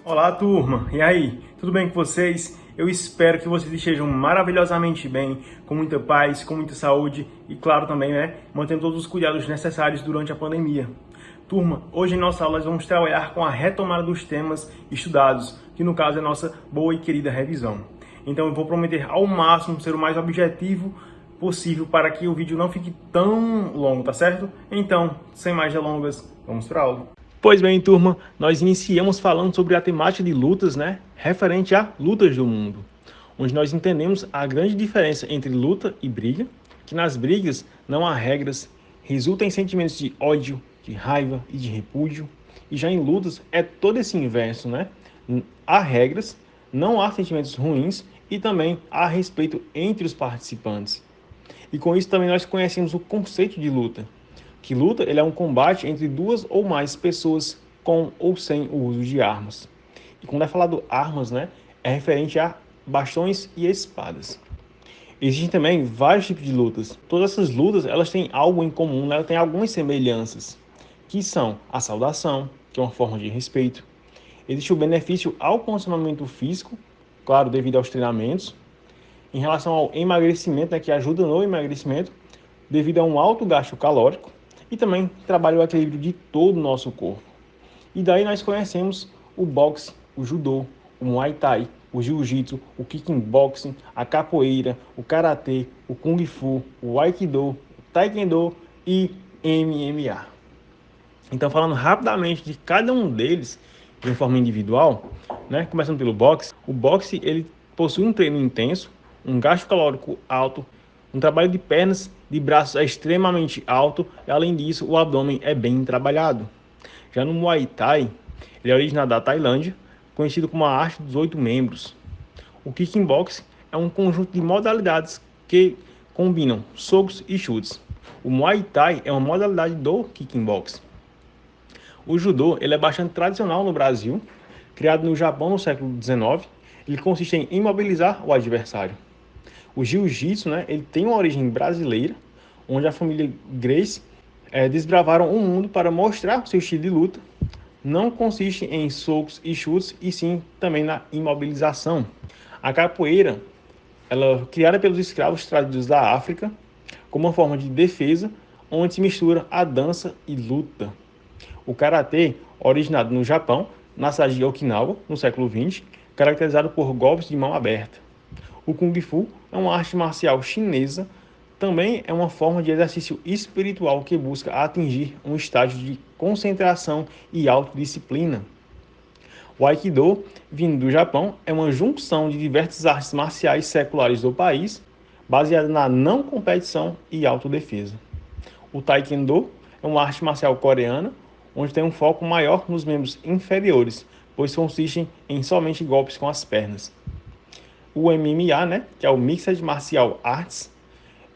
Olá, turma! E aí, tudo bem com vocês? Eu espero que vocês estejam maravilhosamente bem, com muita paz, com muita saúde e, claro, também, mantendo todos os cuidados necessários durante a pandemia. Turma, hoje em nossa aula nós vamos trabalhar com a retomada dos temas estudados, que no caso é a nossa boa e querida revisão. Então eu vou prometer ao máximo ser o mais objetivo possível para que o vídeo não fique tão longo, tá certo? Então, sem mais delongas, vamos para a aula. Pois bem, turma, nós iniciamos falando sobre a temática de lutas, referente a lutas do mundo, onde nós entendemos a grande diferença entre luta e briga, que nas brigas não há regras, resulta em sentimentos de ódio, de raiva e de repúdio, e já em lutas é todo esse inverso, Há regras, não há sentimentos ruins e também há respeito entre os participantes. E com isso também nós conhecemos o conceito de luta, que luta ele é um combate entre duas ou mais pessoas com ou sem o uso de armas. E quando é falado armas, é referente a bastões e espadas. Existem também vários tipos de lutas. Todas essas lutas elas têm algo em comum, elas têm algumas semelhanças, que são a saudação, que é uma forma de respeito. Existe o benefício ao condicionamento físico, claro, devido aos treinamentos. Em relação ao emagrecimento, que ajuda no emagrecimento, devido a um alto gasto calórico. E também trabalha o equilíbrio de todo o nosso corpo. E daí nós conhecemos o boxe, o judô, o muay thai, o jiu-jitsu, o kickboxing, a capoeira, o karatê, o kung fu, o aikido, o taekwondo e MMA. Então, falando rapidamente de cada um deles de uma forma individual, começando pelo boxe, o boxe ele possui um treino intenso, um gasto calórico alto, um trabalho de pernas, de braços é extremamente alto e, além disso, o abdômen é bem trabalhado. Já no Muay Thai, ele é originário da Tailândia, conhecido como a arte dos 8 membros. O Kickboxing é um conjunto de modalidades que combinam socos e chutes. O Muay Thai é uma modalidade do Kickboxing. O Judô ele é bastante tradicional no Brasil, criado no Japão no século XIX. Ele consiste em imobilizar o adversário. O jiu-jitsu, ele tem uma origem brasileira, onde a família Gracie desbravaram o mundo para mostrar o seu estilo de luta. Não consiste em socos e chutes, e sim também na imobilização. A capoeira, ela criada pelos escravos trazidos da África, como uma forma de defesa, onde se mistura a dança e luta. O karatê, originado no Japão, na cidade de Okinawa, no século XX, caracterizado por golpes de mão aberta. O Kung Fu é uma arte marcial chinesa, também é uma forma de exercício espiritual que busca atingir um estágio de concentração e autodisciplina. O Aikido, vindo do Japão, é uma junção de diversas artes marciais seculares do país, baseada na não competição e autodefesa. O Taekwondo é uma arte marcial coreana, onde tem um foco maior nos membros inferiores, pois consistem em somente golpes com as pernas. O MMA, que é o Mixed Martial Arts,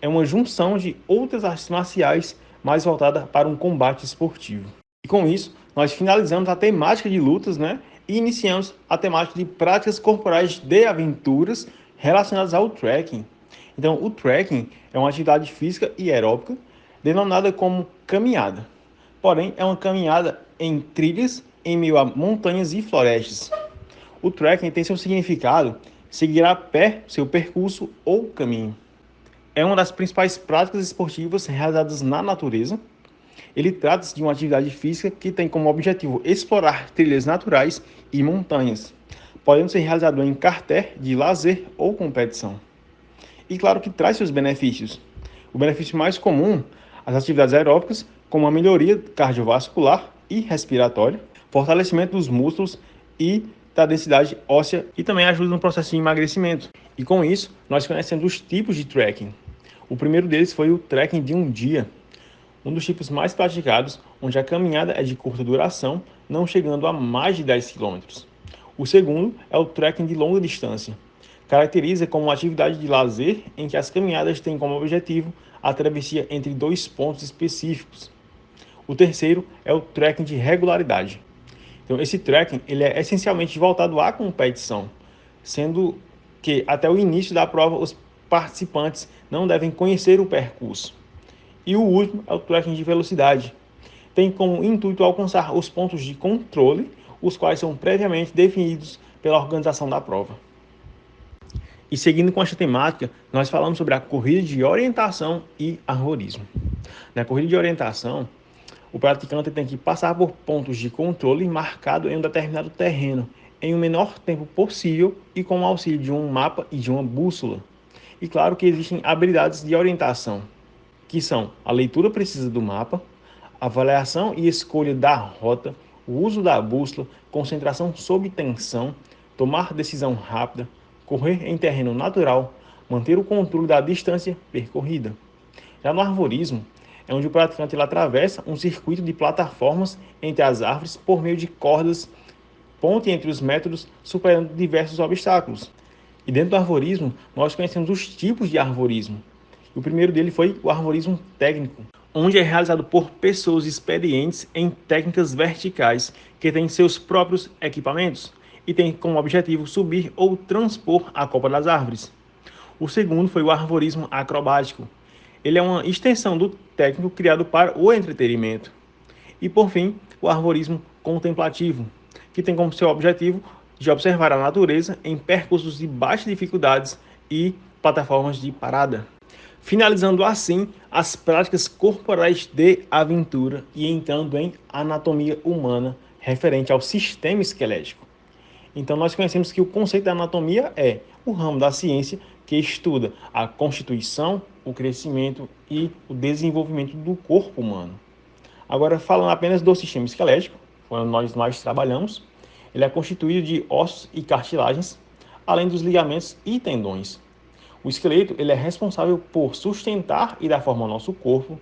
é uma junção de outras artes marciais mais voltada para um combate esportivo. E com isso, nós finalizamos a temática de lutas, e iniciamos a temática de práticas corporais de aventuras relacionadas ao trekking. Então, o trekking é uma atividade física e aeróbica denominada como caminhada. Porém, é uma caminhada em trilhas em meio a montanhas e florestas. O trekking tem seu significado seguir a pé seu percurso ou caminho. É uma das principais práticas esportivas realizadas na natureza. Ele trata-se de uma atividade física que tem como objetivo explorar trilhas naturais e montanhas, podendo ser realizado em caráter de lazer ou competição. E claro que traz seus benefícios. O benefício mais comum, as atividades aeróbicas, como a melhoria cardiovascular e respiratória, fortalecimento dos músculos e da densidade óssea e também ajuda no processo de emagrecimento. E com isso, nós conhecemos os tipos de trekking. O primeiro deles foi o trekking de um dia, um dos tipos mais praticados, onde a caminhada é de curta duração, não chegando a mais de 10 km. O segundo é o trekking de longa distância. Caracteriza como uma atividade de lazer em que as caminhadas têm como objetivo a travessia entre 2 pontos específicos. O terceiro é o trekking de regularidade. Então, esse trekking ele é essencialmente voltado à competição, sendo que até o início da prova os participantes não devem conhecer o percurso. E o último é o trekking de velocidade. Tem como intuito alcançar os pontos de controle, os quais são previamente definidos pela organização da prova. E seguindo com esta temática, nós falamos sobre a corrida de orientação e arvorismo. Na corrida de orientação, o praticante tem que passar por pontos de controle marcados em um determinado terreno em o menor tempo possível e com o auxílio de um mapa e de uma bússola. E claro que existem habilidades de orientação, que são a leitura precisa do mapa, avaliação e escolha da rota, o uso da bússola, concentração sob tensão, tomar decisão rápida, correr em terreno natural, manter o controle da distância percorrida. Já no arvorismo, é onde o praticante ele atravessa um circuito de plataformas entre as árvores por meio de cordas, ponte entre os métodos, superando diversos obstáculos. E dentro do arvorismo, nós conhecemos os tipos de arvorismo. O primeiro dele foi o arvorismo técnico, onde é realizado por pessoas experientes em técnicas verticais, que têm seus próprios equipamentos e tem como objetivo subir ou transpor a copa das árvores. O segundo foi o arvorismo acrobático. Ele é uma extensão do técnico criado para o entretenimento. E por fim, o arvorismo contemplativo, que tem como seu objetivo de observar a natureza em percursos de baixas dificuldades e plataformas de parada. Finalizando assim as práticas corporais de aventura e entrando em anatomia humana referente ao sistema esquelético. Então nós conhecemos que o conceito da anatomia é o ramo da ciência que estuda a constituição, o crescimento e o desenvolvimento do corpo humano. Agora, falando apenas do sistema esquelético, onde nós mais trabalhamos, ele é constituído de ossos e cartilagens, além dos ligamentos e tendões. O esqueleto ele é responsável por sustentar e dar forma ao nosso corpo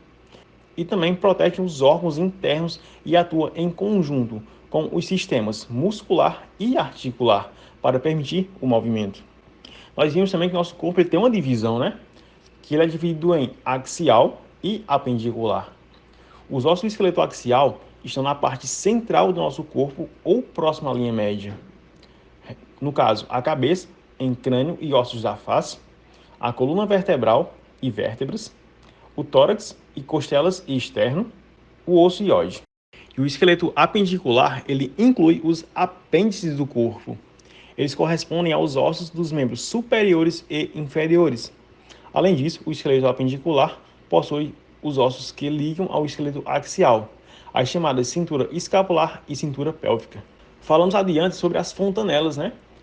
e também protege os órgãos internos e atua em conjunto com os sistemas muscular e articular para permitir o movimento. Nós vimos também que nosso corpo ele tem uma divisão, que ele é dividido em axial e apendicular. Os ossos do esqueleto axial estão na parte central do nosso corpo ou próximo à linha média. No caso, a cabeça, em crânio e ossos da face, a coluna vertebral e vértebras, o tórax e costelas e externo, o osso ióide. E o esqueleto apendicular, ele inclui os apêndices do corpo. Eles correspondem aos ossos dos membros superiores e inferiores. Além disso, o esqueleto apendicular possui os ossos que ligam ao esqueleto axial, as chamadas cintura escapular e cintura pélvica. Falamos adiante sobre as fontanelas,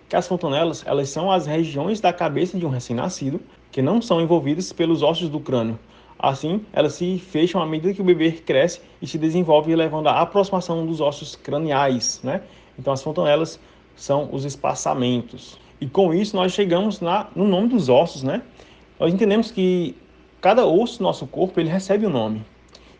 Que as fontanelas, elas são as regiões da cabeça de um recém-nascido que não são envolvidas pelos ossos do crânio. Assim, elas se fecham à medida que o bebê cresce e se desenvolve, levando à aproximação dos ossos craniais, Então, as fontanelas são os espaçamentos. E com isso, nós chegamos no nome dos ossos, Nós entendemos que cada osso do nosso corpo, ele recebe um nome.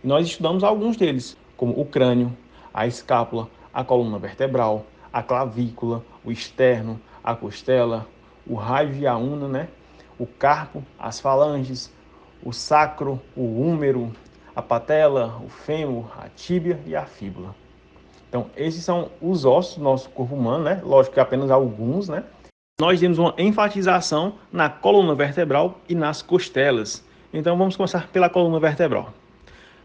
E nós estudamos alguns deles, como o crânio, a escápula, a coluna vertebral, a clavícula, o externo, a costela, o raio e a una, o carpo, as falanges, o sacro, o húmero, a patela, o fêmur, a tíbia e a fíbula. Então, esses são os ossos do nosso corpo humano, Lógico que apenas alguns, Nós temos uma enfatização na coluna vertebral e nas costelas. Então, vamos começar pela coluna vertebral.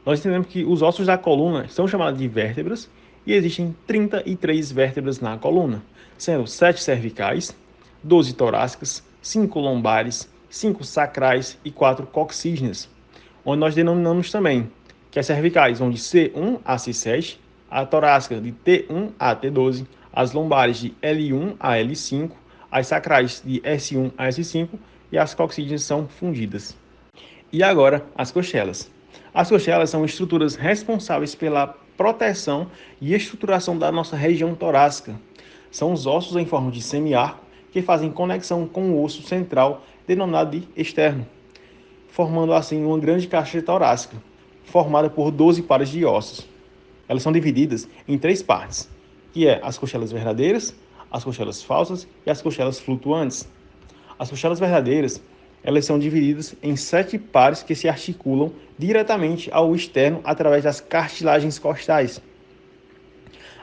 Nós entendemos que os ossos da coluna são chamados de vértebras e existem 33 vértebras na coluna, sendo 7 cervicais, 12 torácicas, 5 lombares, 5 sacrais e 4 coxígenas, onde nós denominamos também que as cervicais vão de C1 a C7, a torácica de T1 a T12, as lombares de L1 a L5, as sacrais de S1 a S5 e as coxígenas são fundidas. E agora, as costelas. As costelas são estruturas responsáveis pela proteção e estruturação da nossa região torácica. São os ossos em forma de semiarco que fazem conexão com o osso central, denominado de externo, formando assim uma grande caixa torácica, formada por 12 pares de ossos. Elas são divididas em 3 partes, que é as costelas verdadeiras, as costelas falsas e as costelas flutuantes. As costelas verdadeiras, elas são divididas em 7 pares que se articulam diretamente ao externo através das cartilagens costais.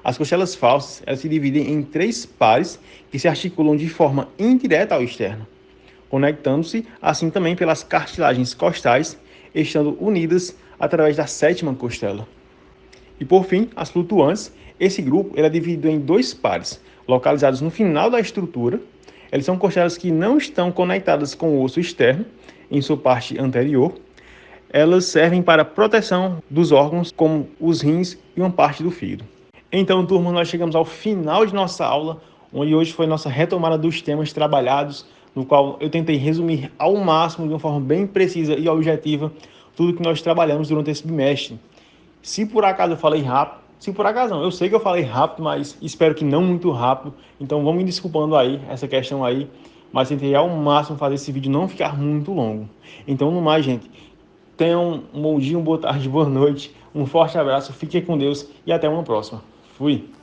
As costelas falsas, elas se dividem em 3 pares que se articulam de forma indireta ao externo, conectando-se assim também pelas cartilagens costais, estando unidas através da 7ª costela. E por fim, as flutuantes, Esse grupo ele é dividido em dois pares, localizados no final da estrutura. Eles são costelas que não estão conectadas com o osso externo, em sua parte anterior. Elas servem para proteção dos órgãos, como os rins e uma parte do fígado. Então, turma, nós chegamos ao final de nossa aula, onde hoje foi nossa retomada dos temas trabalhados, no qual eu tentei resumir ao máximo, de uma forma bem precisa e objetiva, tudo que nós trabalhamos durante esse bimestre. Se por acaso eu falei rápido, se por acaso não, eu sei que eu falei rápido, mas espero que não muito rápido, então vamos me desculpando aí, essa questão aí, mas tentei ao máximo fazer esse vídeo não ficar muito longo. Então, no mais, gente, tenham um bom dia, uma boa tarde, boa noite, um forte abraço, fiquem com Deus e até uma próxima. Fui!